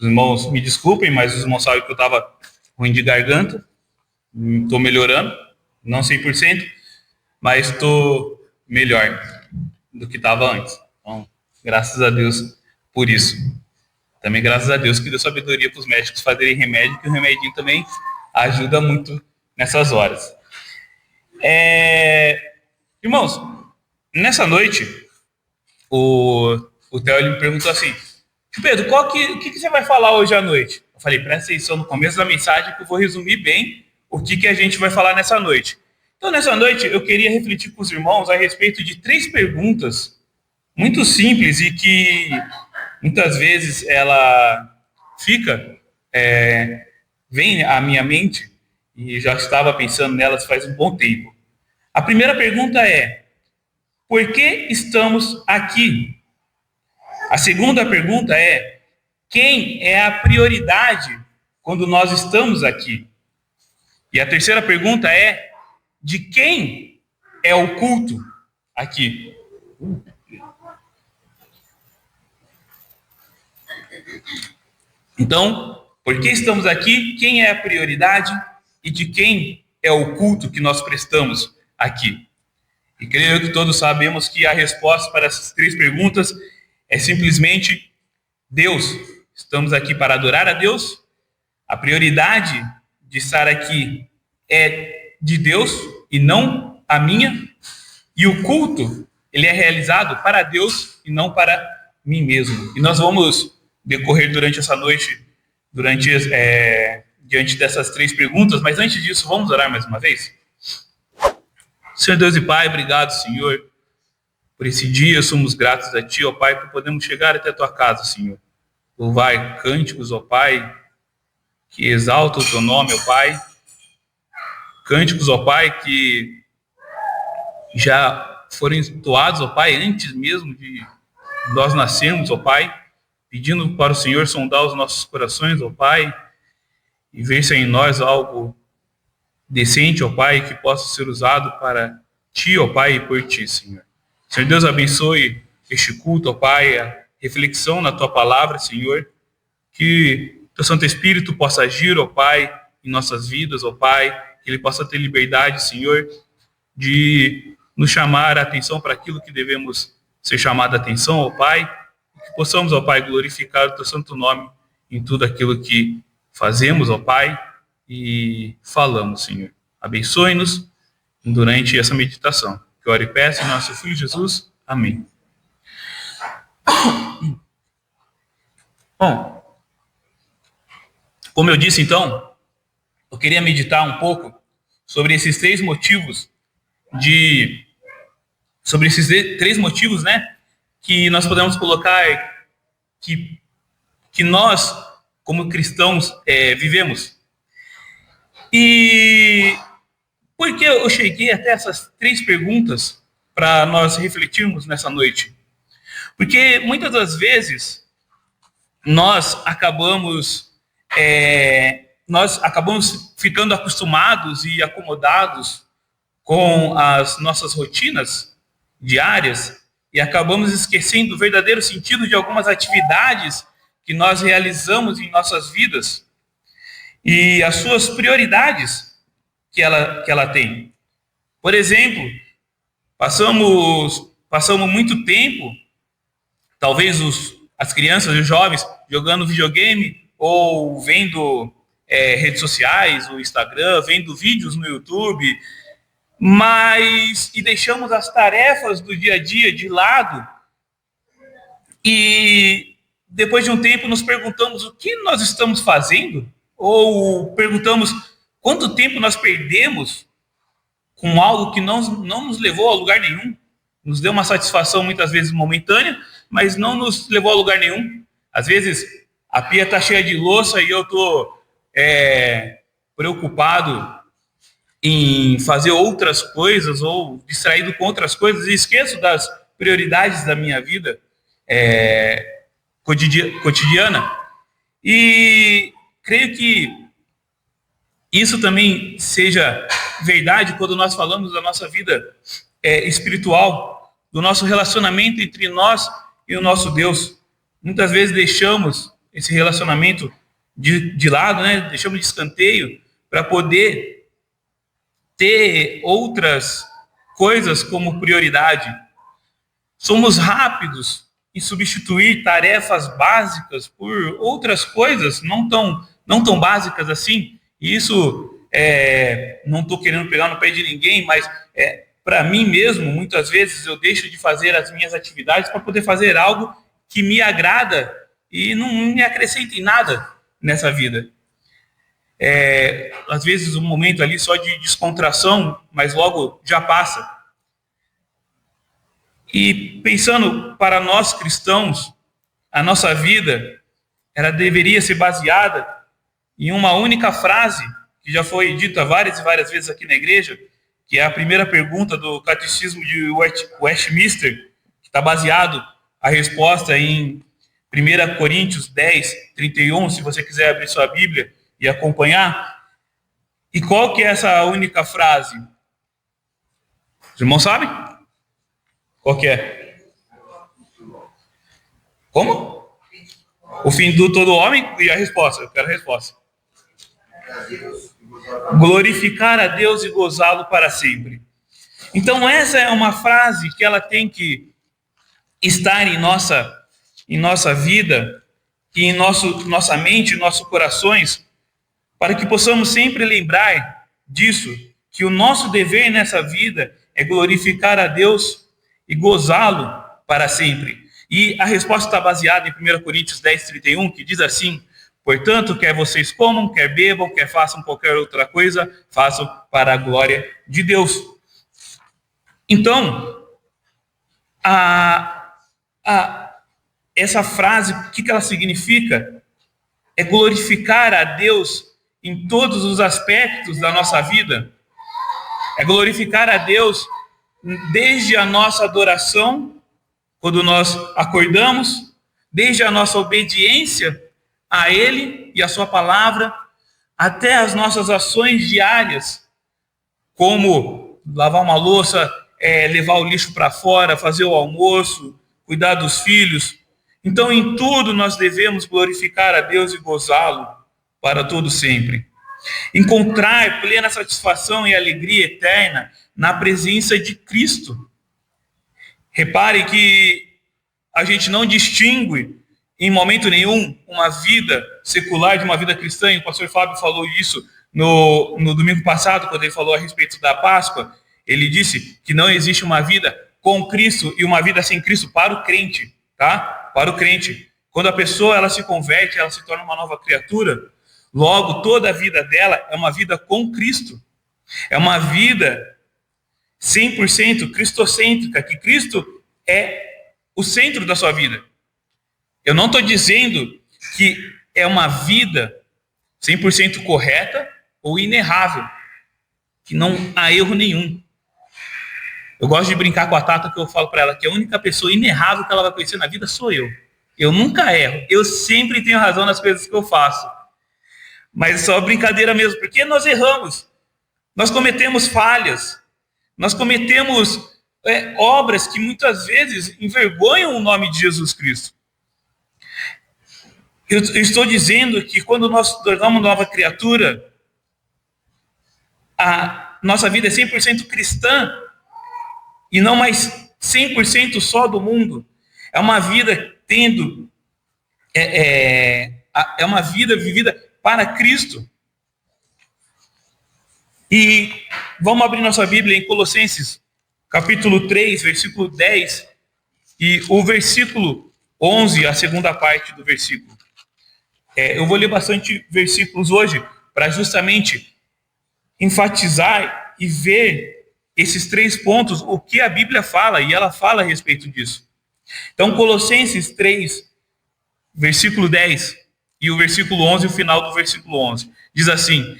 Os irmãos me desculpem, mas os irmãos sabem que eu estava ruim de garganta. Estou melhorando, não 100%, mas estou melhor do que estava antes. Então, graças a Deus por isso. Também graças a Deus que deu sabedoria para os médicos fazerem remédio, que o remedinho também ajuda muito nessas horas. Irmãos, nessa noite, o Theo ele me perguntou assim: Pedro, o que você vai falar hoje à noite? Eu falei, presta atenção no começo da mensagem que eu vou resumir bem o que a gente vai falar nessa noite. Então, nessa noite, eu queria refletir com os irmãos a respeito de 3 perguntas muito simples e que muitas vezes ela vem à minha mente e já estava pensando nelas faz um bom tempo. A primeira pergunta é: por que estamos aqui? A segunda pergunta é: quem é a prioridade quando nós estamos aqui? E a terceira pergunta é: de quem é o culto aqui? Então, por que estamos aqui? Quem é a prioridade? E de quem é o culto que nós prestamos aqui? E creio que todos sabemos que a resposta para essas 3 perguntas é simplesmente Deus. Estamos aqui para adorar a Deus. A prioridade de estar aqui é de Deus e não a minha. E o culto, ele é realizado para Deus e não para mim mesmo. E nós vamos decorrer durante essa noite, diante dessas 3 perguntas. Mas antes disso, vamos orar mais uma vez? Senhor Deus e Pai, obrigado, Senhor, por esse dia. Somos gratos a Ti, ó Pai, por podermos chegar até a Tua casa, Senhor. Louvar cânticos, ó Pai, que exaltam o Teu nome, ó Pai. Cânticos, ó Pai, que já foram entoados, ó Pai, antes mesmo de nós nascermos, ó Pai, pedindo para o Senhor sondar os nossos corações, ó Pai, e ver se é em nós algo decente, ó Pai, que possa ser usado para Ti, ó Pai, e por Ti, Senhor. Senhor Deus, abençoe este culto, ó Pai, a reflexão na Tua palavra, Senhor, que Teu Santo Espírito possa agir, ó Pai, em nossas vidas, ó Pai, que Ele possa ter liberdade, Senhor, de nos chamar a atenção para aquilo que devemos ser chamado a atenção, ó Pai, que possamos, ó Pai, glorificar o Teu Santo Nome em tudo aquilo que fazemos, ó Pai, e falamos, Senhor. Abençoe-nos durante essa meditação. Que eu oro e peço em nosso Filho Jesus. Amém. Bom, como eu disse, então, eu queria meditar um pouco sobre esses 3 motivos né, que nós podemos colocar que nós, como cristãos, vivemos. E por que eu cheguei até essas 3 perguntas para nós refletirmos nessa noite? Porque muitas das vezes nós acabamos ficando acostumados e acomodados com as nossas rotinas diárias e acabamos esquecendo o verdadeiro sentido de algumas atividades que nós realizamos em nossas vidas e as suas prioridades que ela tem. Por exemplo, passamos muito tempo, talvez as crianças e os jovens, jogando videogame ou vendo redes sociais, o Instagram, vendo vídeos no YouTube, e deixamos as tarefas do dia a dia de lado e depois de um tempo nos perguntamos o que nós estamos fazendo, ou perguntamos quanto tempo nós perdemos com algo que não nos levou a lugar nenhum, nos deu uma satisfação muitas vezes momentânea, mas não nos levou a lugar nenhum. Às vezes a pia está cheia de louça e eu estou preocupado em fazer outras coisas ou distraído com outras coisas e esqueço das prioridades da minha vida cotidiana. E creio que isso também seja verdade quando nós falamos da nossa vida espiritual, do nosso relacionamento entre nós e o nosso Deus. Muitas vezes deixamos esse relacionamento de lado, né? Deixamos de escanteio para poder ter outras coisas como prioridade. Somos rápidos em substituir tarefas básicas por outras coisas não tão básicas assim. E isso, não estou querendo pegar no pé de ninguém, mas para mim mesmo, muitas vezes eu deixo de fazer as minhas atividades para poder fazer algo que me agrada e não me acrescenta em nada nessa vida. Às vezes um momento ali só de descontração, mas logo já passa. E pensando para nós cristãos, a nossa vida, ela deveria ser baseada em uma única frase, que já foi dita várias e várias vezes aqui na igreja, que é a primeira pergunta do Catecismo de Westminster, que está baseado a resposta em 1 Coríntios 10, 31, se você quiser abrir sua Bíblia e acompanhar. E qual que é essa única frase? Os irmãos sabem? Qual que é? Como? O fim do todo homem e a resposta. Eu quero a resposta. Glorificar a Deus e gozá-lo para sempre. Então essa é uma frase que ela tem que estar em nossa vida, e em nossa mente, em nossos corações, para que possamos sempre lembrar disso, que o nosso dever nessa vida é glorificar a Deus e gozá-lo para sempre. E a resposta está baseada em 1 Coríntios 10, 31, que diz assim: portanto, quer vocês comam, quer bebam, quer façam qualquer outra coisa, façam para a glória de Deus. Então, essa frase, o que ela significa? É glorificar a Deus em todos os aspectos da nossa vida. É glorificar a Deus desde a nossa adoração, quando nós acordamos, desde a nossa obediência a Ele e a Sua palavra, até as nossas ações diárias, como lavar uma louça, levar o lixo para fora, fazer o almoço, cuidar dos filhos. Então, em tudo nós devemos glorificar a Deus e gozá-lo para todo sempre. Encontrar plena satisfação e alegria eterna na presença de Cristo. Repare que a gente não distingue em momento nenhum uma vida secular de uma vida cristã. E o pastor Fábio falou isso no domingo passado, quando ele falou a respeito da Páscoa. Ele disse que não existe uma vida com Cristo e uma vida sem Cristo para o crente, tá? Para o crente. Quando a pessoa ela se converte, ela se torna uma nova criatura, logo toda a vida dela é uma vida com Cristo. É uma vida 100% cristocêntrica, que Cristo é o centro da sua vida. Eu não estou dizendo que é uma vida 100% correta ou inerrável, que não há erro nenhum. Eu gosto de brincar com a Tata, que eu falo para ela que a única pessoa inerrável que ela vai conhecer na vida sou eu. Eu nunca erro, eu sempre tenho razão nas coisas que eu faço. Mas é só brincadeira mesmo, porque nós erramos, nós cometemos falhas, nós cometemos obras que muitas vezes envergonham o nome de Jesus Cristo. Eu estou dizendo que quando nós tornamos nova criatura, a nossa vida é 100% cristã e não mais 100% só do mundo. É uma vida é uma vida vivida para Cristo. E vamos abrir nossa Bíblia em Colossenses, capítulo 3, versículo 10, e o versículo 11, a segunda parte do versículo. Eu vou ler bastante versículos hoje, para justamente enfatizar e ver esses 3 pontos, o que a Bíblia fala, e ela fala a respeito disso. Então, Colossenses 3, versículo 10, e o versículo 11, o final do versículo 11, diz assim: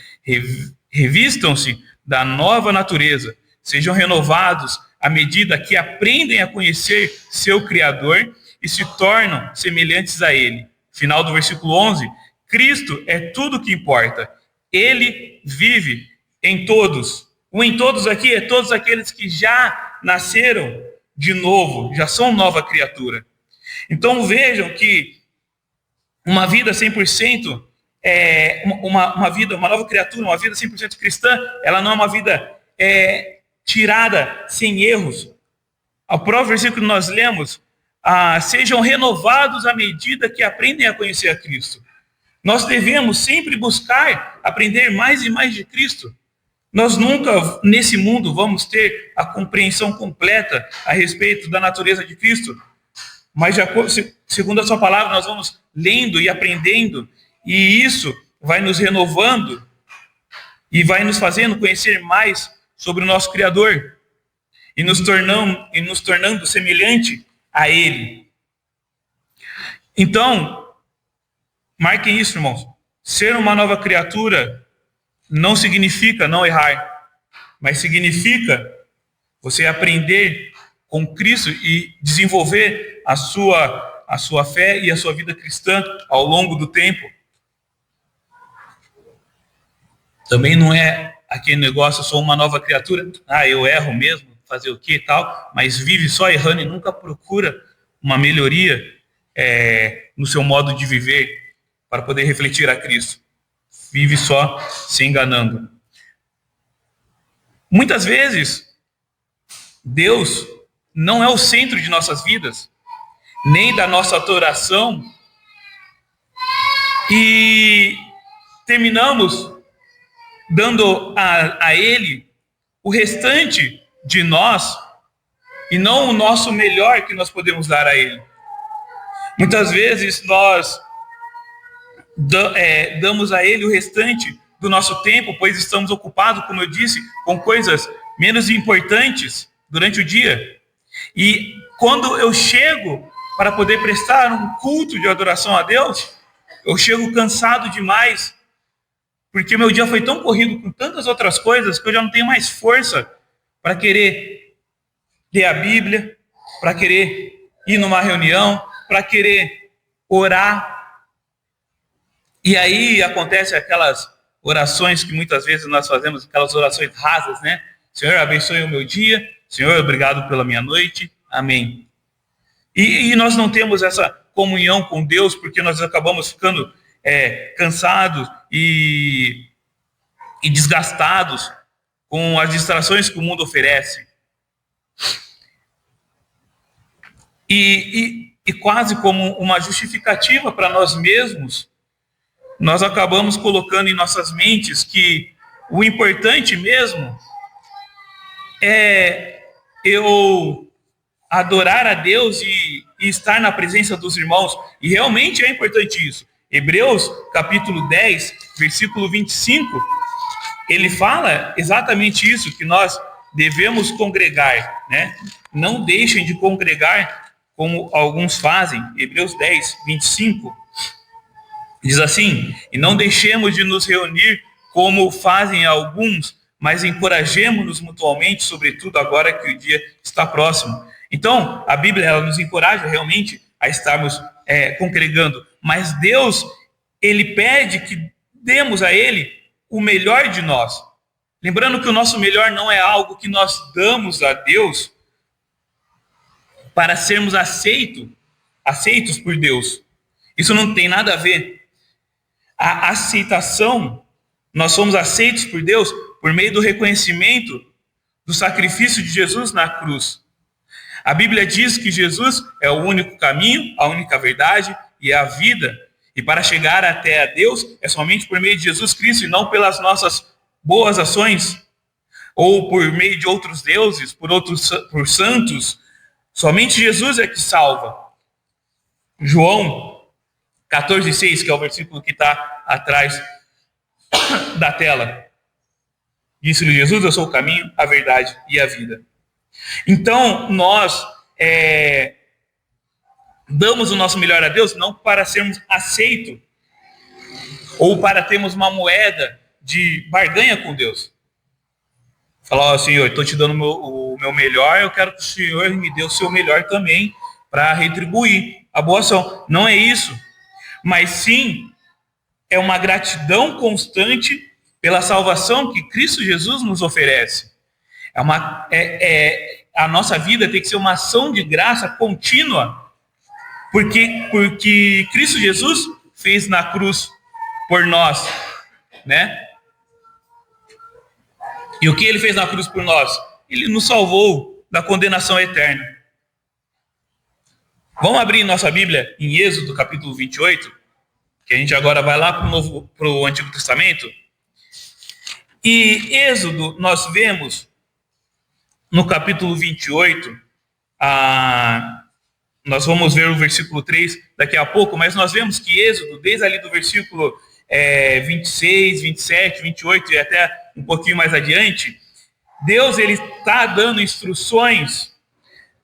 revistam-se da nova natureza, sejam renovados à medida que aprendem a conhecer seu Criador e se tornam semelhantes a Ele. Final do versículo 11, Cristo é tudo o que importa. Ele vive em todos. O em todos aqui é todos aqueles que já nasceram de novo, já são nova criatura. Então vejam que uma vida 100%, uma nova criatura, uma vida 100% cristã, ela não é uma vida tirada, sem erros. O próprio versículo que nós lemos, sejam renovados à medida que aprendem a conhecer a Cristo. Nós devemos sempre buscar aprender mais e mais de Cristo. Nós nunca, nesse mundo, vamos ter a compreensão completa a respeito da natureza de Cristo, mas, segundo a sua palavra, nós vamos lendo e aprendendo, e isso vai nos renovando e vai nos fazendo conhecer mais sobre o nosso Criador e nos tornando semelhante a Ele. Então, marquem isso, irmãos. Ser uma nova criatura não significa não errar, mas significa você aprender com Cristo e desenvolver a sua fé e a sua vida cristã ao longo do tempo. Também não é aquele negócio, eu sou uma nova criatura, eu erro mesmo, fazer o que e tal, mas vive só errando e nunca procura uma melhoria no seu modo de viver para poder refletir a Cristo. Vive só se enganando. Muitas vezes, Deus não é o centro de nossas vidas, nem da nossa adoração, e terminamos dando a Ele o restante de nós, e não o nosso melhor que nós podemos dar a Ele. Muitas vezes nós damos a Ele o restante do nosso tempo, pois estamos ocupados, como eu disse, com coisas menos importantes durante o dia. E quando eu chego para poder prestar um culto de adoração a Deus, eu chego cansado demais, porque meu dia foi tão corrido com tantas outras coisas que eu já não tenho mais força para querer ler a Bíblia, para querer ir numa reunião, para querer orar. E aí acontecem aquelas orações que muitas vezes nós fazemos, aquelas orações rasas, né? Senhor, abençoe o meu dia. Senhor, obrigado pela minha noite. Amém. E nós não temos essa comunhão com Deus porque nós acabamos ficando cansados e desgastados com as distrações que o mundo oferece. E quase como uma justificativa para nós mesmos, nós acabamos colocando em nossas mentes que o importante mesmo é eu adorar a Deus e estar na presença dos irmãos. E realmente é importante isso. Hebreus, capítulo 10, versículo 25, ele fala exatamente isso, que nós devemos congregar, né? Não deixem de congregar como alguns fazem. Hebreus 10, 25, diz assim: e não deixemos de nos reunir como fazem alguns, mas encorajemo-nos mutuamente, sobretudo agora que o dia está próximo. Então, a Bíblia ela nos encoraja realmente a estarmos congregando, mas Deus, Ele pede que demos a Ele o melhor de nós. Lembrando que o nosso melhor não é algo que nós damos a Deus para sermos aceitos por Deus. Isso não tem nada a ver. A aceitação, nós somos aceitos por Deus por meio do reconhecimento do sacrifício de Jesus na cruz. A Bíblia diz que Jesus é o único caminho, a única verdade e a vida. E para chegar até a Deus é somente por meio de Jesus Cristo e não pelas nossas boas ações ou por meio de outros deuses, por santos. Somente Jesus é que salva. João 14,6, que é o versículo que está atrás da tela. Disse-lhe Jesus: eu sou o caminho, a verdade e a vida. Então, nós damos o nosso melhor a Deus não para sermos aceitos ou para termos uma moeda de barganha com Deus. Falar: Senhor, estou te dando o meu melhor, eu quero que o Senhor me dê o seu melhor também para retribuir a boa ação. Não é isso, mas sim é uma gratidão constante pela salvação que Cristo Jesus nos oferece. A nossa vida tem que ser uma ação de graça contínua, porque Cristo Jesus fez na cruz por nós, né? E o que ele fez na cruz por nós? Ele nos salvou da condenação eterna. Vamos abrir nossa Bíblia em Êxodo, capítulo 28, que a gente agora vai lá para o Antigo Testamento. E Êxodo, nós vemos no capítulo 28, nós vamos ver o versículo 3 daqui a pouco, mas nós vemos que Êxodo, desde ali do versículo 26, 27, 28 e até um pouquinho mais adiante, Deus ele está dando instruções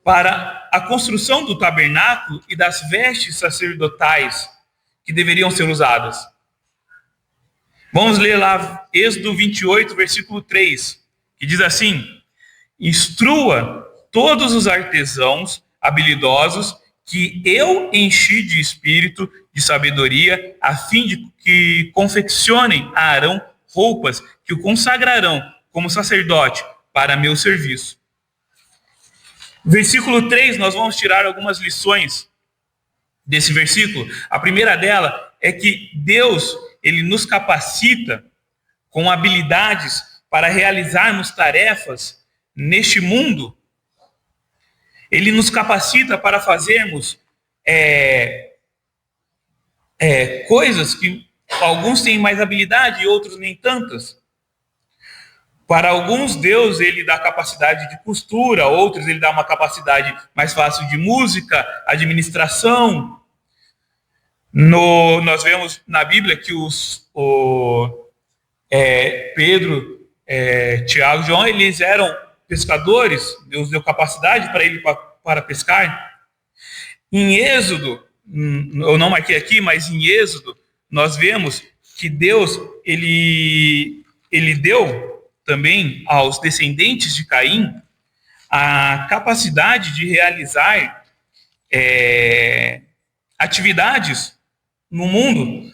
para a construção do tabernáculo e das vestes sacerdotais que deveriam ser usadas. Vamos ler lá Êxodo 28, versículo 3, que diz assim: instrua todos os artesãos habilidosos que eu enchi de espírito de sabedoria, a fim de que confeccionem a Arão roupas que o consagrarão como sacerdote para meu serviço. Versículo 3, nós vamos tirar algumas lições desse versículo. A primeira dela é que Deus, ele nos capacita com habilidades para realizarmos tarefas neste mundo. Ele nos capacita para fazermos coisas que alguns têm mais habilidade e outros nem tantas. Para alguns, Deus ele dá capacidade de costura, outros ele dá uma capacidade mais fácil de música, administração. Nós vemos na Bíblia que Pedro, Tiago e João, eles eram pescadores. Deus deu capacidade para ele para pescar. Em Êxodo, eu não marquei aqui, mas em Êxodo, nós vemos que Deus ele deu também aos descendentes de Caim a capacidade de realizar atividades no mundo.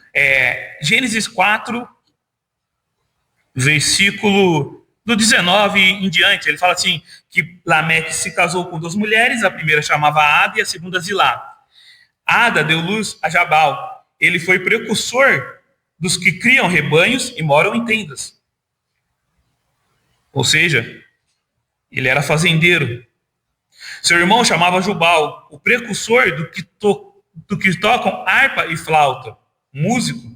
Gênesis 4, versículo do 19 em diante, ele fala assim, que Lameque se casou com 2 mulheres, a primeira chamava Ada e a segunda Zilá. Ada deu luz a Jabal. Ele foi precursor dos que criam rebanhos e moram em tendas. Ou seja, ele era fazendeiro. Seu irmão chamava Jubal, o precursor do que tocam harpa e flauta, músico.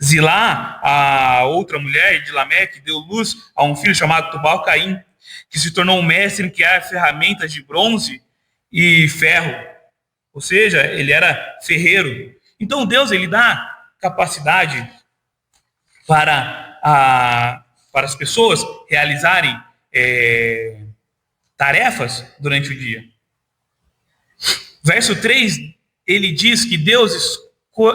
Zilá, a outra mulher de Lameque, deu luz a um filho chamado Tubal-Caim, que se tornou um mestre em criar ferramentas de bronze e ferro. Ou seja, ele era ferreiro. Então Deus ele dá capacidade para as pessoas realizarem tarefas durante o dia. Verso 3, ele diz que Deus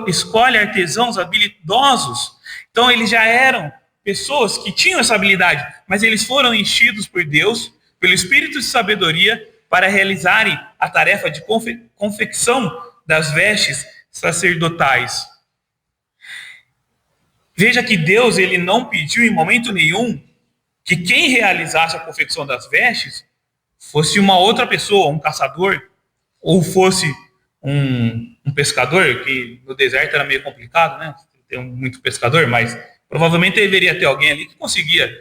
escolhe artesãos habilidosos. Então eles já eram pessoas que tinham essa habilidade, mas eles foram enchidos por Deus, pelo Espírito de sabedoria, para realizarem a tarefa de confecção das vestes sacerdotais. Veja que Deus ele não pediu em momento nenhum que quem realizasse a confecção das vestes fosse uma outra pessoa, um caçador, ou fosse um pescador, que no deserto era meio complicado, né? Tem muito pescador, mas provavelmente deveria ter alguém ali que conseguia,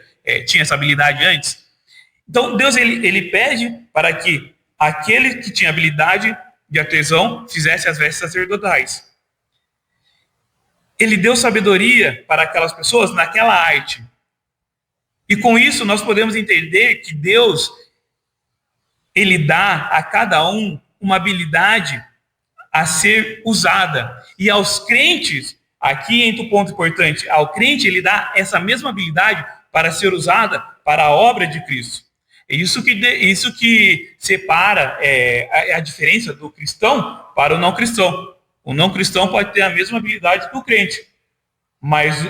tinha essa habilidade antes. Então Deus ele pede para que aquele que tinha habilidade de artesão fizesse as vestes sacerdotais. Ele deu sabedoria para aquelas pessoas naquela arte. E com isso nós podemos entender que Deus ele dá a cada um uma habilidade a ser usada. E aos crentes, aqui entra um ponto importante, ao crente ele dá essa mesma habilidade para ser usada para a obra de Cristo. É isso que separa a diferença do cristão para o não cristão. O não cristão pode ter a mesma habilidade que o crente,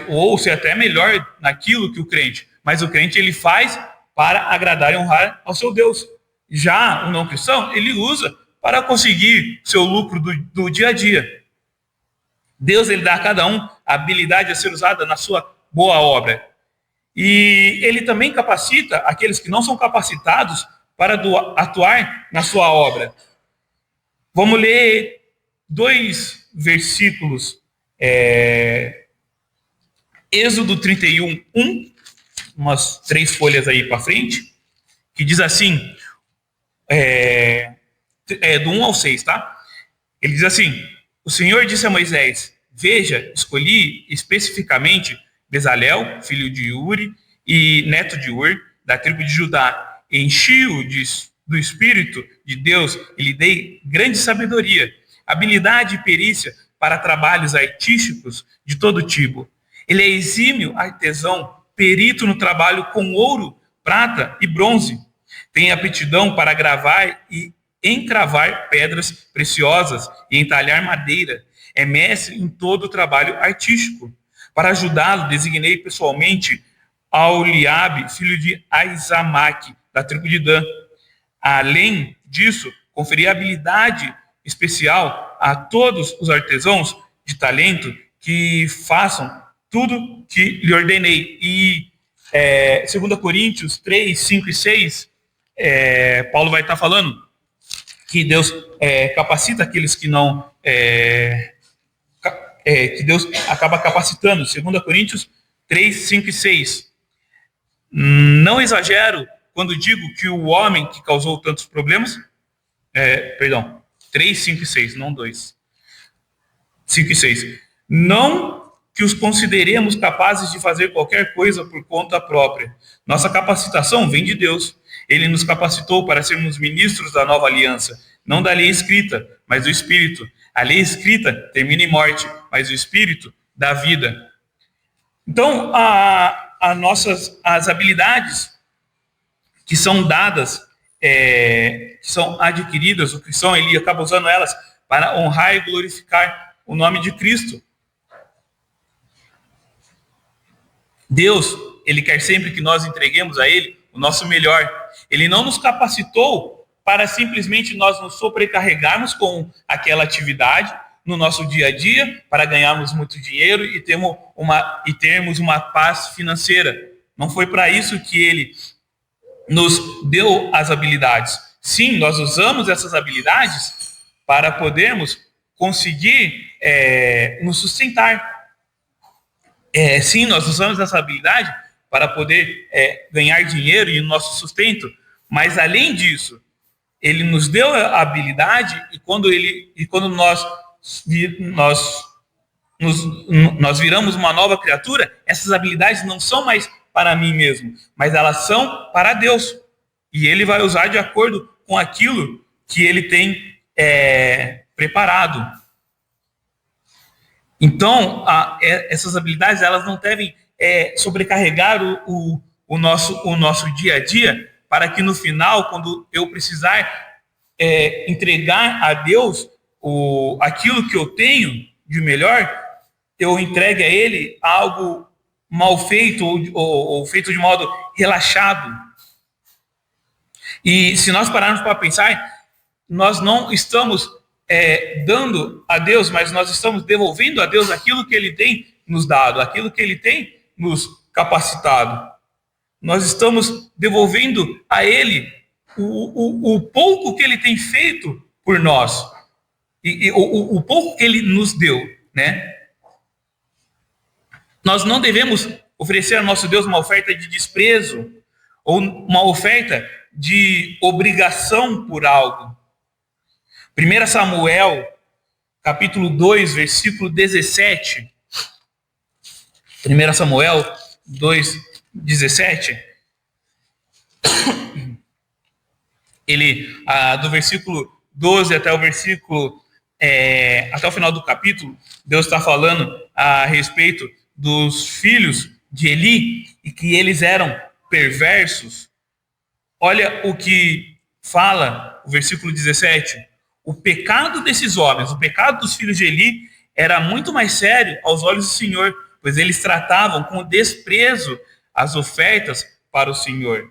ou ser até melhor naquilo que o crente, mas o crente ele faz para agradar e honrar ao seu Deus. Já o não cristão, ele usa para conseguir seu lucro do dia a dia. Deus ele dá a cada um a habilidade a ser usada na sua boa obra. E ele também capacita aqueles que não são capacitados para atuar na sua obra. Vamos ler 2 versículos Êxodo 31, 1, umas 3 folhas aí para frente, que diz assim, do 1 ao 6, tá? Ele diz assim: o Senhor disse a Moisés: veja, escolhi especificamente Bezalel, filho de Uri e neto de Ur, da tribo de Judá. Enchi-o do Espírito de Deus e lhe dei grande sabedoria, habilidade e perícia para trabalhos artísticos de todo tipo. Ele é exímio artesão, perito no trabalho com ouro, prata e bronze. Tem aptidão para gravar e encravar pedras preciosas e entalhar madeira. É mestre em todo o trabalho artístico. Para ajudá-lo, designei pessoalmente Aholiabe, filho de Aizamaque, da tribo de Dan. Além disso, conferi habilidade especial a todos os artesãos de talento que façam tudo que lhe ordenei. E 2 Coríntios 3, 5 e 6, Paulo vai estar falando que Deus capacita aqueles que não... que Deus acaba capacitando. 2 Coríntios 3, 5 e 6. Não exagero quando digo que o homem que causou tantos problemas... 3, 5 e 6, não 2. 5 e 6. Não que os consideremos capazes de fazer qualquer coisa por conta própria. Nossa capacitação vem de Deus. Ele nos capacitou para sermos ministros da nova aliança, não da lei escrita, mas do Espírito. A lei escrita termina em morte, mas o Espírito dá vida. Então, as habilidades que são dadas, que são adquiridas, o cristão ele acaba usando elas para honrar e glorificar o nome de Cristo. Deus, ele quer sempre que nós entreguemos a ele o nosso melhor. Ele não nos capacitou para simplesmente nós nos sobrecarregarmos com aquela atividade no nosso dia a dia, para ganharmos muito dinheiro e termos uma paz financeira. Não foi para isso que ele nos deu as habilidades. Sim, nós usamos essas habilidades para podermos conseguir nos sustentar. Sim, nós usamos essa habilidade para poder ganhar dinheiro e o nosso sustento, mas além disso, ele nos deu a habilidade e quando nós viramos uma nova criatura, essas habilidades não são mais para mim mesmo, mas elas são para Deus. E ele vai usar de acordo com aquilo que ele tem preparado. Então, essas habilidades elas não devem sobrecarregar o nosso dia a dia, para que no final, quando eu precisar entregar a Deus aquilo que eu tenho de melhor, eu entregue a Ele algo mal feito ou feito de modo relaxado. E se nós pararmos para pensar, nós não estamos dando a Deus, mas nós estamos devolvendo a Deus aquilo que Ele tem nos dado, aquilo que Ele tem nos capacitado. Nós estamos devolvendo a Ele o pouco que Ele tem feito por nós, e o pouco que Ele nos deu, né? Nós não devemos oferecer ao nosso Deus uma oferta de desprezo ou uma oferta de obrigação por algo. 1 Samuel, capítulo 2, versículo 17. 1 Samuel 2, 17. Do versículo 12 até o versículo, até o final do capítulo, Deus está falando a respeito dos filhos de Eli e que eles eram perversos. Olha o que fala o versículo 17. O pecado desses homens, o pecado dos filhos de Eli, era muito mais sério aos olhos do Senhor, pois eles tratavam com desprezo as ofertas para o Senhor.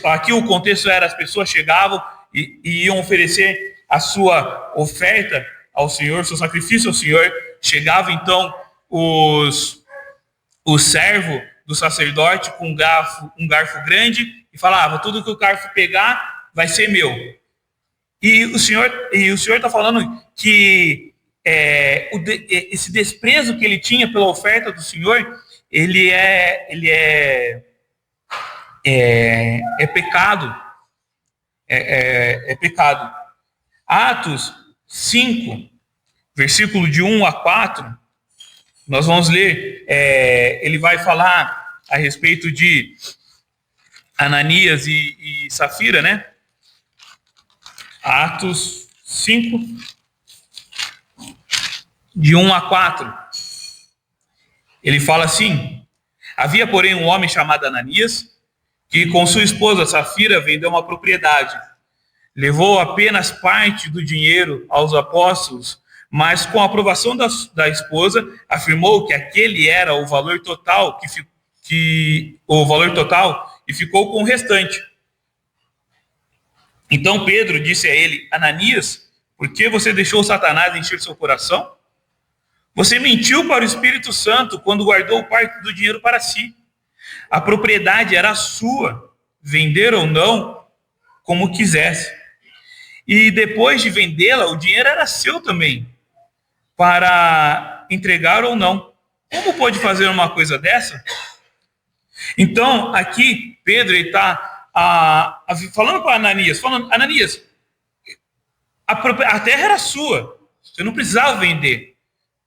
Aqui o contexto era: as pessoas chegavam e iam oferecer a sua oferta ao Senhor, seu sacrifício ao Senhor. Chegava então o servo do sacerdote com um garfo grande e falava: tudo que o garfo pegar vai ser meu. E o Senhor está falando que esse desprezo que ele tinha pela oferta do Senhor, ele é pecado. É pecado. Atos 5, versículo de 1 a 4, nós vamos ler, ele vai falar a respeito de Ananias e Safira, né? Atos 5, de 1 a 4. Ele fala assim: havia, porém, um homem chamado Ananias, que com sua esposa Safira vendeu uma propriedade. Levou apenas parte do dinheiro aos apóstolos, mas com a aprovação da esposa, afirmou que aquele era o valor total e ficou com o restante. Então Pedro disse a ele: Ananias, por que você deixou Satanás encher seu coração? Você mentiu para o Espírito Santo quando guardou parte do dinheiro para si. A propriedade era sua, vender ou não, como quisesse. E depois de vendê-la, o dinheiro era seu também, para entregar ou não. Como pode fazer uma coisa dessa? Então, aqui, Pedro está falando para Ananias, Ananias, a terra era sua, você não precisava vender.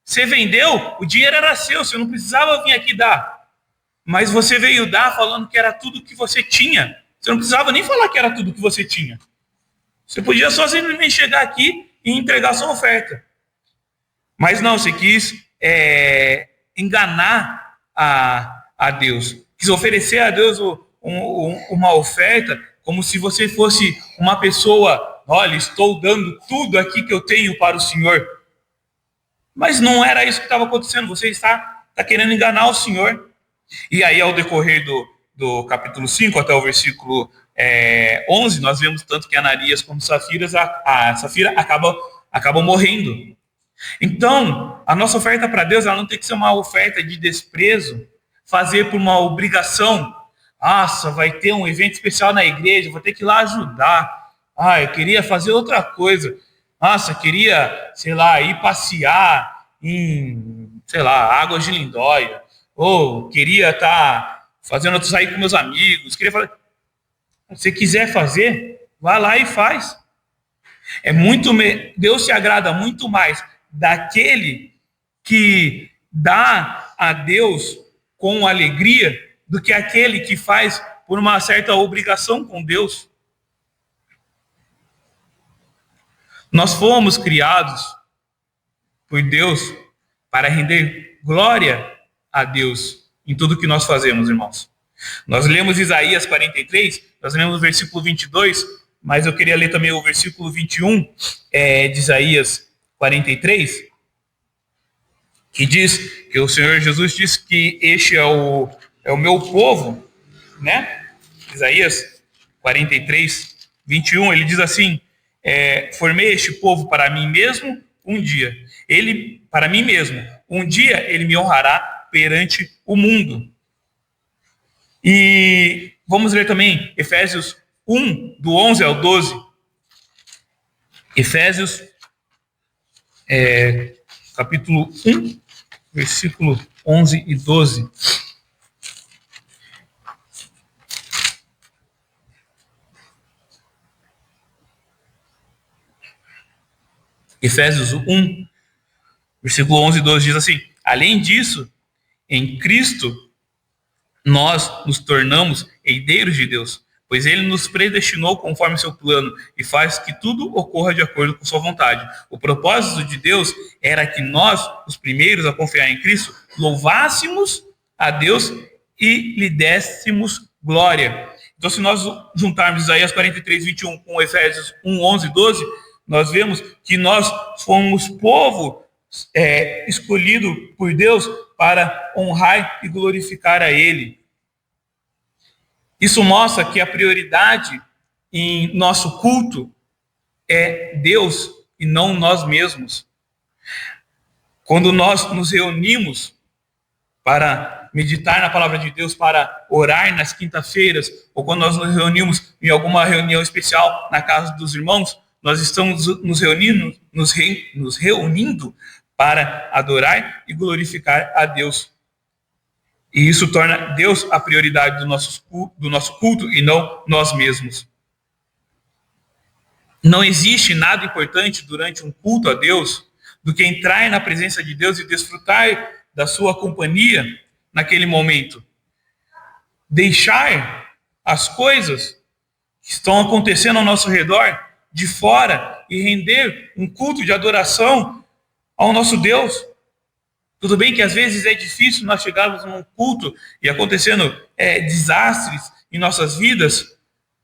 Você vendeu, o dinheiro era seu, você não precisava vir aqui dar. Mas você veio dar falando que era tudo que você tinha. Você não precisava nem falar que era tudo que você tinha. Você podia só simplesmente chegar aqui e entregar sua oferta. Mas não, você quis enganar a Deus. Quis oferecer a Deus uma oferta como se você fosse uma pessoa: olha, estou dando tudo aqui que eu tenho para o Senhor. Mas não era isso que estava acontecendo. Você está querendo enganar o Senhor. E aí, ao decorrer do capítulo 5 até o versículo 11, nós vemos tanto que Ananias como Safira acabam morrendo. Então, a nossa oferta para Deus, ela não tem que ser uma oferta de desprezo, fazer por uma obrigação. Nossa, vai ter um evento especial na igreja, vou ter que ir lá ajudar. Eu queria fazer outra coisa. Nossa, queria, sei lá, ir passear em, sei lá, Águas de Lindóia. Ou queria estar sair com meus amigos. Se você quiser fazer, vá lá e faz. Deus se agrada muito mais daquele que dá a Deus com alegria do que aquele que faz por uma certa obrigação com Deus. Nós fomos criados por Deus para render glória a Deus em tudo que nós fazemos, irmãos. Nós lemos Isaías 43, nós lemos o versículo 22, mas eu queria ler também o versículo 21 de Isaías 43, que diz que o Senhor Jesus diz que este é o meu povo, né? Isaías 43, 21, ele diz assim: formei este povo para mim mesmo um dia. Para mim mesmo, um dia ele me honrará perante o mundo. E vamos ler também Efésios 1, do 11 ao 12. Efésios, capítulo 1, versículo 11 e 12. Efésios 1, versículo 11 e 12 diz assim: além disso, em Cristo, nós nos tornamos herdeiros de Deus, pois ele nos predestinou conforme seu plano e faz que tudo ocorra de acordo com sua vontade. O propósito de Deus era que nós, os primeiros a confiar em Cristo, louvássemos a Deus e lhe dessemos glória. Então, se nós juntarmos Isaías 43, 21 com Efésios 1, 11 e 12, nós vemos que nós fomos povo escolhido por Deus para honrar e glorificar a Ele. Isso mostra que a prioridade em nosso culto é Deus e não nós mesmos. Quando nós nos reunimos para meditar na palavra de Deus, para orar nas quintas-feiras, ou quando nós nos reunimos em alguma reunião especial na casa dos irmãos, nós estamos nos reunindo para adorar e glorificar a Deus. E isso torna Deus a prioridade do nosso culto e não nós mesmos. Não existe nada importante durante um culto a Deus do que entrar na presença de Deus e desfrutar da sua companhia naquele momento. Deixar as coisas que estão acontecendo ao nosso redor de fora e render um culto de adoração ao nosso Deus. Tudo bem que às vezes é difícil nós chegarmos num culto e acontecendo desastres em nossas vidas,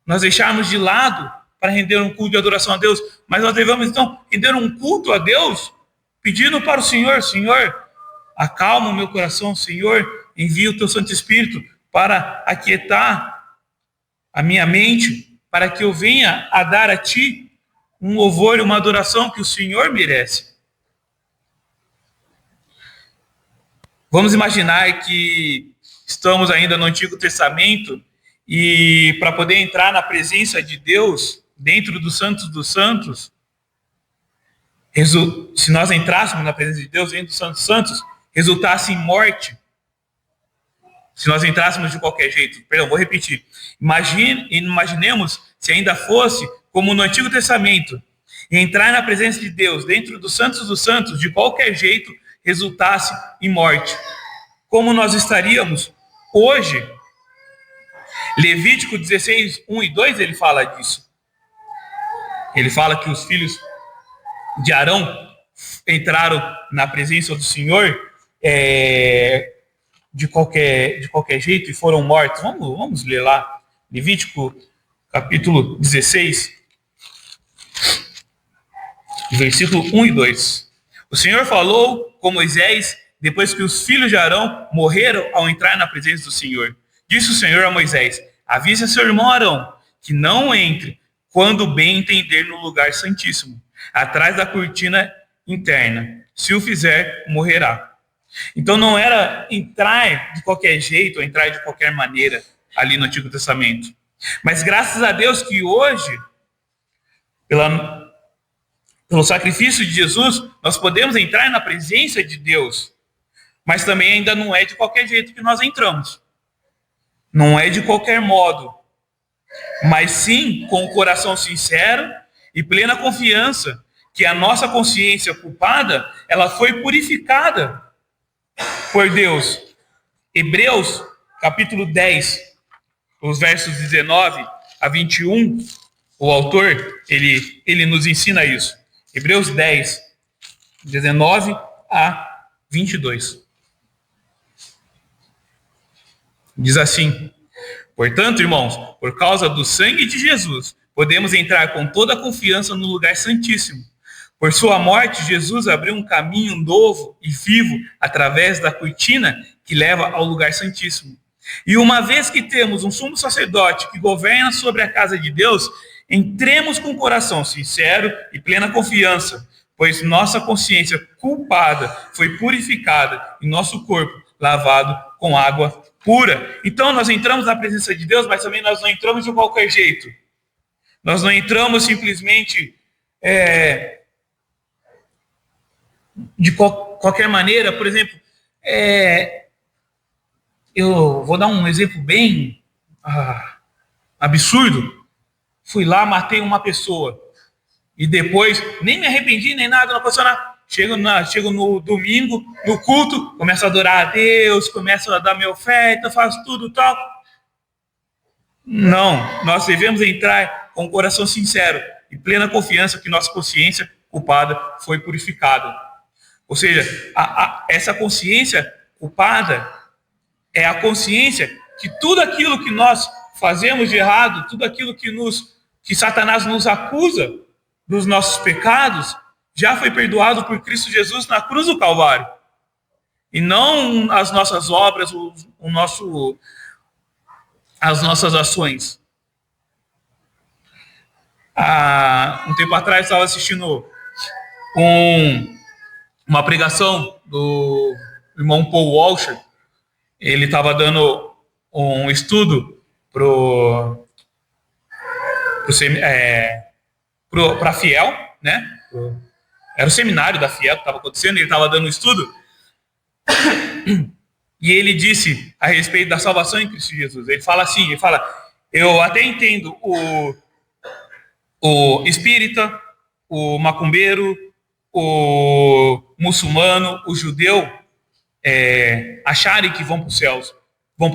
nós deixarmos de lado para render um culto de adoração a Deus, mas nós devemos então render um culto a Deus, pedindo para o Senhor, Senhor, acalma o meu coração, Senhor, envia o teu Santo Espírito para aquietar a minha mente, para que eu venha a dar a Ti um louvor e uma adoração que o Senhor merece. Vamos imaginar que estamos ainda no Antigo Testamento e para poder entrar na presença de Deus, dentro dos Santos dos Santos, se nós entrássemos na presença de Deus, dentro dos Santos dos Santos, resultasse em morte. Se nós entrássemos de qualquer jeito. Perdão, vou repetir. Imaginemos se ainda fosse como no Antigo Testamento, e entrar na presença de Deus, dentro dos Santos, de qualquer jeito, resultasse em morte. Como nós estaríamos hoje? Levítico 16, 1 e 2, ele fala disso. Ele fala que os filhos de Arão entraram na presença do Senhor de qualquer jeito e foram mortos. Vamos ler lá. Levítico capítulo 16, versículo 1 e 2. O Senhor falou com Moisés depois que os filhos de Arão morreram ao entrar na presença do Senhor. Disse o Senhor a Moisés: avise seu irmão Arão que não entre quando bem entender no lugar santíssimo, atrás da cortina interna. Se o fizer, morrerá. Então não era entrar de qualquer jeito, ou entrar de qualquer maneira ali no Antigo Testamento. Mas graças a Deus que hoje, pelo sacrifício de Jesus, nós podemos entrar na presença de Deus. Mas também ainda não é de qualquer jeito que nós entramos. Não é de qualquer modo. Mas sim com o coração sincero e plena confiança que a nossa consciência culpada, ela foi purificada por Deus. Hebreus, capítulo 10, os versos 19 a 21, o autor, ele nos ensina isso. Hebreus 10, 19 a 22. Diz assim: portanto, irmãos, por causa do sangue de Jesus, podemos entrar com toda a confiança no lugar santíssimo. Por sua morte, Jesus abriu um caminho novo e vivo através da cortina que leva ao lugar santíssimo. E uma vez que temos um sumo sacerdote que governa sobre a casa de Deus, entremos com o coração sincero e plena confiança, pois nossa consciência culpada foi purificada e nosso corpo lavado com água pura. Então nós entramos na presença de Deus, mas também nós não entramos de qualquer jeito. Nós não entramos simplesmente de qualquer maneira. Por exemplo, eu vou dar um exemplo bem absurdo. Fui lá, matei uma pessoa e depois nem me arrependi nem nada, não aconteceu nada. Chego no domingo, no culto, começo a adorar a Deus, começo a dar minha oferta, faço tudo tal. Não, nós devemos entrar com o coração sincero e plena confiança que nossa consciência culpada foi purificada. Ou seja, essa consciência culpada é a consciência que tudo aquilo que nós fazemos de errado, tudo aquilo que Satanás nos acusa dos nossos pecados, já foi perdoado por Cristo Jesus na cruz do Calvário. E não as nossas obras, as nossas ações. Um tempo atrás eu estava assistindo uma pregação do irmão Paul Washer. Ele estava dando um estudo para Fiel, né? Era o seminário da Fiel que estava acontecendo, ele estava dando um estudo. E ele disse a respeito da salvação em Cristo Jesus. Ele fala assim, eu até entendo o espírita, o macumbeiro, o muçulmano, o judeu, acharem que vão para o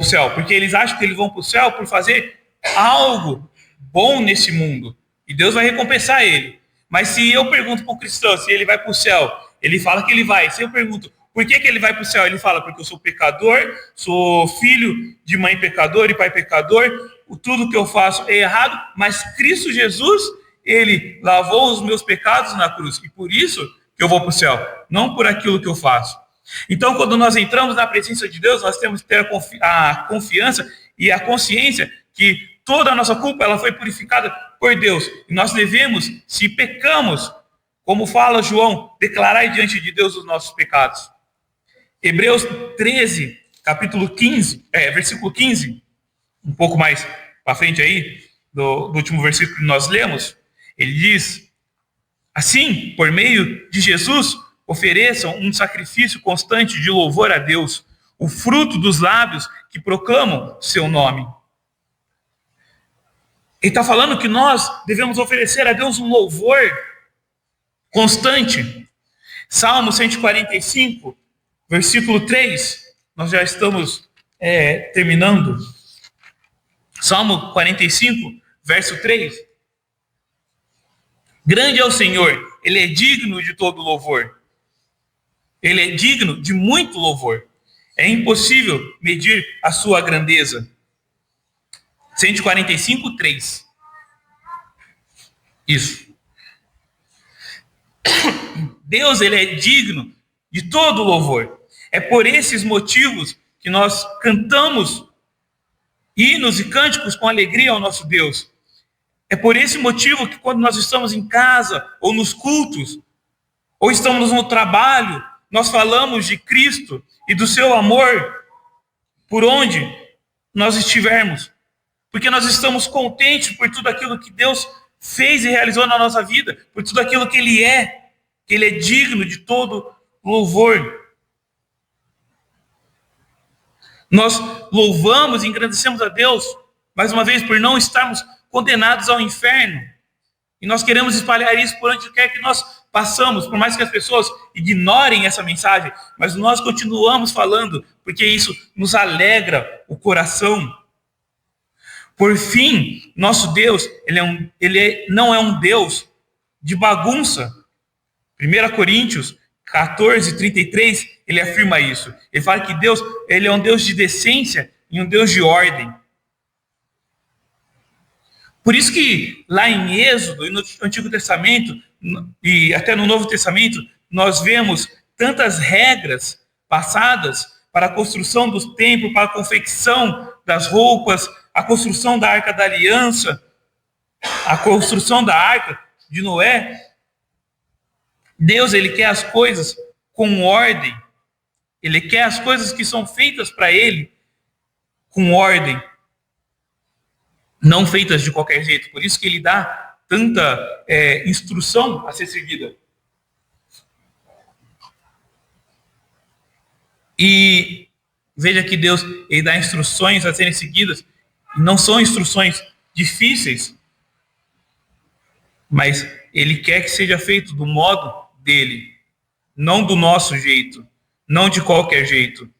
céu, porque eles acham que eles vão para o céu por fazer algo bom nesse mundo, e Deus vai recompensar ele. Mas se eu pergunto para o cristão se ele vai para o céu, ele fala que ele vai. Se eu pergunto por que ele vai para o céu, ele fala porque eu sou pecador, sou filho de mãe pecador e pai pecador, tudo que eu faço é errado, mas Cristo Jesus, ele lavou os meus pecados na cruz, e por isso que eu vou para o céu, não por aquilo que eu faço. Então, quando nós entramos na presença de Deus, nós temos que ter a confiança e a consciência que toda a nossa culpa ela foi purificada por Deus. E nós devemos, se pecamos, como fala João, declarar diante de Deus os nossos pecados. Hebreus 13, capítulo 15, versículo 15, um pouco mais para frente aí, do último versículo que nós lemos, ele diz: assim, por meio de Jesus, ofereçam um sacrifício constante de louvor a Deus, o fruto dos lábios que proclamam seu nome. Ele está falando que nós devemos oferecer a Deus um louvor constante. Salmo 145, versículo 3, nós já estamos terminando. Salmo 45, verso 3. Grande é o Senhor, Ele é digno de todo louvor. Ele é digno de muito louvor. É impossível medir a sua grandeza. 145, 3. Isso. Deus, Ele é digno de todo louvor. É por esses motivos que nós cantamos hinos e cânticos com alegria ao nosso Deus. É por esse motivo que quando nós estamos em casa, ou nos cultos, ou estamos no trabalho, nós falamos de Cristo e do seu amor por onde nós estivermos. Porque nós estamos contentes por tudo aquilo que Deus fez e realizou na nossa vida, por tudo aquilo que Ele é, que Ele é digno de todo louvor. Nós louvamos e engrandecemos a Deus, mais uma vez, por não estarmos condenados ao inferno. E nós queremos espalhar isso por onde quer que nós passamos, por mais que as pessoas ignorem essa mensagem, mas nós continuamos falando, porque isso nos alegra o coração. Por fim, nosso Deus, ele não é um Deus de bagunça. 1 Coríntios 14, 33, ele afirma isso. Ele fala que Deus, ele é um Deus de decência e um Deus de ordem. Por isso que lá em Êxodo, e no Antigo Testamento, e até no Novo Testamento, nós vemos tantas regras passadas para a construção do templo, para a confecção das roupas, a construção da Arca da Aliança, a construção da Arca de Noé. Deus, Ele quer as coisas com ordem. Ele quer as coisas que são feitas para Ele com ordem, não feitas de qualquer jeito. Por isso que Ele dá tanta instrução a ser seguida. E veja que Deus, Ele dá instruções a serem seguidas, e não são instruções difíceis, mas Ele quer que seja feito do modo dele, não do nosso jeito, não de qualquer jeito.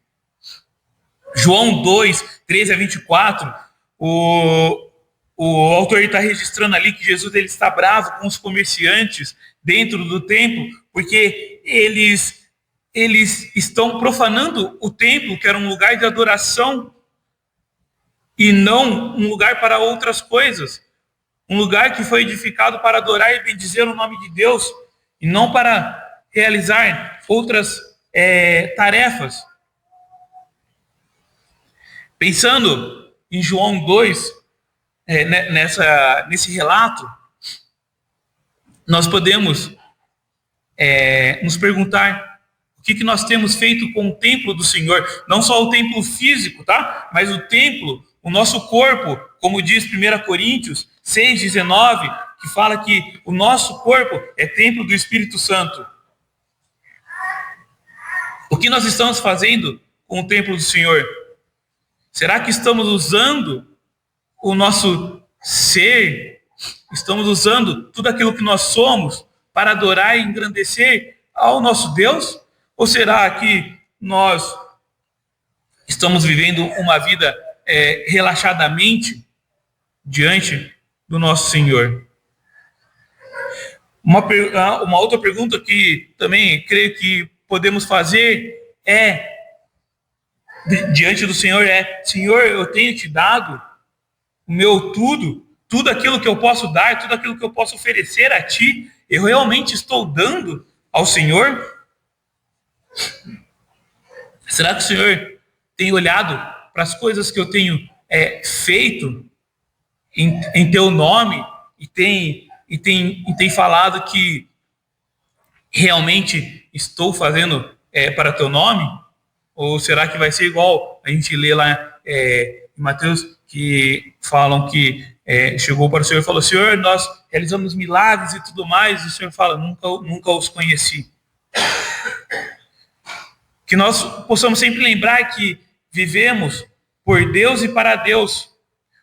João 2, 13 a 24, o autor está registrando ali que Jesus ele está bravo com os comerciantes dentro do templo, porque eles estão profanando o templo, que era um lugar de adoração, e não um lugar para outras coisas. Um lugar que foi edificado para adorar e bendizer o nome de Deus, e não para realizar outras tarefas. Pensando em João 2, nesse relato, nós podemos nos perguntar o que nós temos feito com o templo do Senhor. Não só o templo físico, tá? Mas o templo, o nosso corpo, como diz 1 Coríntios 6,19, que fala que o nosso corpo é templo do Espírito Santo. O que nós estamos fazendo com o templo do Senhor? Será que estamos usando o nosso ser? Estamos usando tudo aquilo que nós somos para adorar e engrandecer ao nosso Deus? Ou será que nós estamos vivendo uma vida relaxadamente diante do nosso Senhor? Uma outra pergunta que também creio que podemos fazer diante do Senhor Senhor, eu tenho te dado o meu tudo aquilo que eu posso dar, tudo aquilo que eu posso oferecer a Ti, eu realmente estou dando ao Senhor? Será que o Senhor tem olhado para as coisas que eu tenho feito em Teu nome e tem falado que realmente estou fazendo para Teu nome? Ou será que vai ser igual a gente lê lá em Mateus, que falam que chegou para o Senhor e falou: Senhor, nós realizamos milagres e tudo mais, e o Senhor fala: nunca os conheci. Que nós possamos sempre lembrar que vivemos por Deus e para Deus.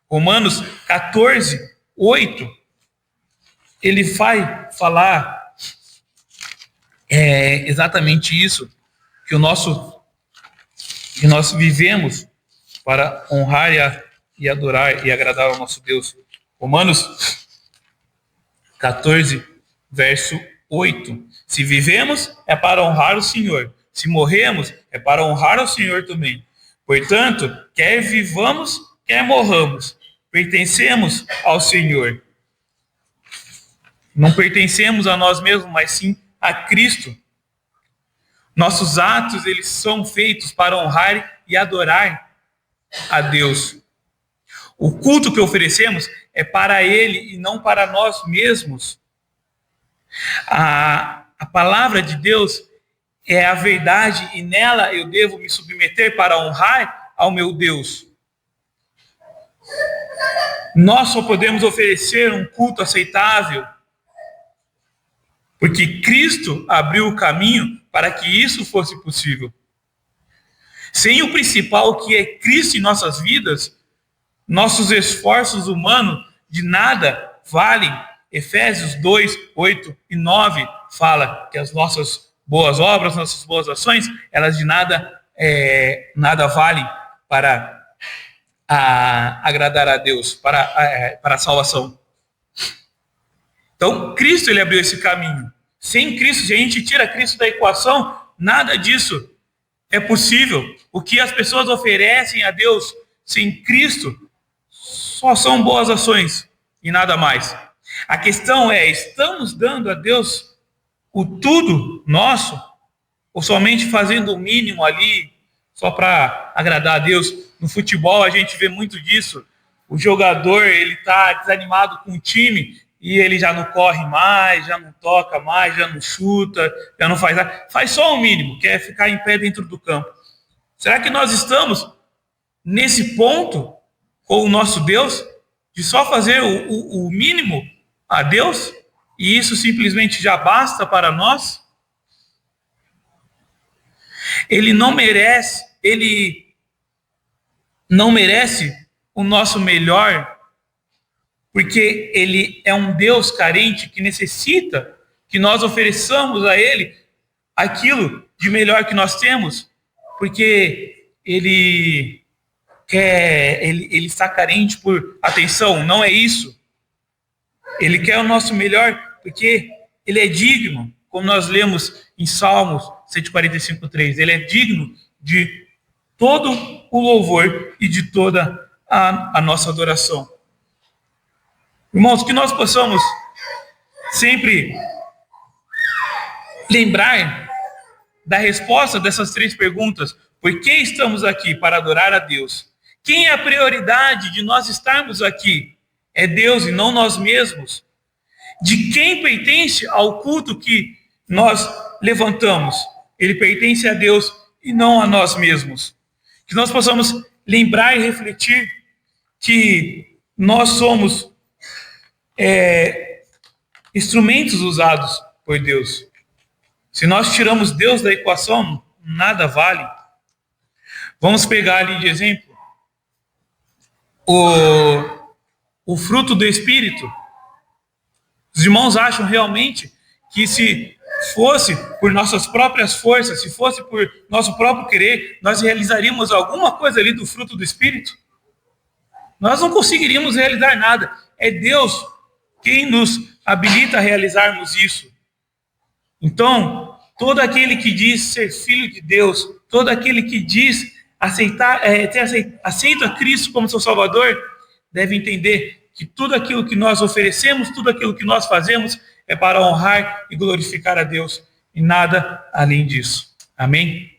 Romanos 14, 8, ele vai falar exatamente isso, que nós vivemos para honrar e adorar e agradar ao nosso Deus. Romanos 14, verso 8. Se vivemos, é para honrar o Senhor. Se morremos, é para honrar o Senhor também. Portanto, quer vivamos, quer morramos, pertencemos ao Senhor. Não pertencemos a nós mesmos, mas sim a Cristo. Nossos atos, eles são feitos para honrar e adorar a Deus. O culto que oferecemos é para Ele e não para nós mesmos. A palavra de Deus é a verdade e nela eu devo me submeter para honrar ao meu Deus. Nós só podemos oferecer um culto aceitável porque Cristo abriu o caminho para que isso fosse possível. Sem o principal, que é Cristo em nossas vidas, nossos esforços humanos de nada valem. Efésios 2, 8 e 9 fala que as nossas boas obras, nossas boas ações, elas de nada valem para agradar a Deus, para a salvação. Então, Cristo, ele abriu esse caminho. Sem Cristo, se a gente tira Cristo da equação, nada disso é possível. O que as pessoas oferecem a Deus sem Cristo só são boas ações e nada mais. A questão é, estamos dando a Deus o tudo nosso ou somente fazendo o mínimo ali só para agradar a Deus? No futebol a gente vê muito disso. O jogador, ele está desanimado com o time e ele já não corre mais, já não toca mais, já não chuta, já não faz nada. Faz só o mínimo, que é ficar em pé dentro do campo. Será que nós estamos nesse ponto com o nosso Deus, de só fazer o mínimo a Deus, e isso simplesmente já basta para nós? Ele não merece o nosso melhor, porque Ele é um Deus carente que necessita que nós ofereçamos a Ele aquilo de melhor que nós temos, porque Ele está carente por atenção. Não é isso. Ele quer o nosso melhor porque Ele é digno, como nós lemos em Salmos 145:3. Ele é digno de todo o louvor e de toda a nossa adoração. Irmãos, que nós possamos sempre lembrar da resposta dessas 3 perguntas. Por que estamos aqui? Para adorar a Deus. Quem é a prioridade de nós estarmos aqui? É Deus e não nós mesmos. De quem pertence ao culto que nós levantamos? Ele pertence a Deus e não a nós mesmos. Que nós possamos lembrar e refletir que nós somos instrumentos usados por Deus. Se nós tiramos Deus da equação, nada vale. Vamos pegar ali de exemplo o fruto do Espírito. Os irmãos acham realmente que se fosse por nossas próprias forças, se fosse por nosso próprio querer, nós realizaríamos alguma coisa ali do fruto do Espírito? Nós não conseguiríamos realizar nada. É Deus quem nos habilita a realizarmos isso. Então, todo aquele que diz ser filho de Deus, todo aquele que diz aceita Cristo como seu Salvador, deve entender que tudo aquilo que nós oferecemos, tudo aquilo que nós fazemos, é para honrar e glorificar a Deus, e nada além disso. Amém?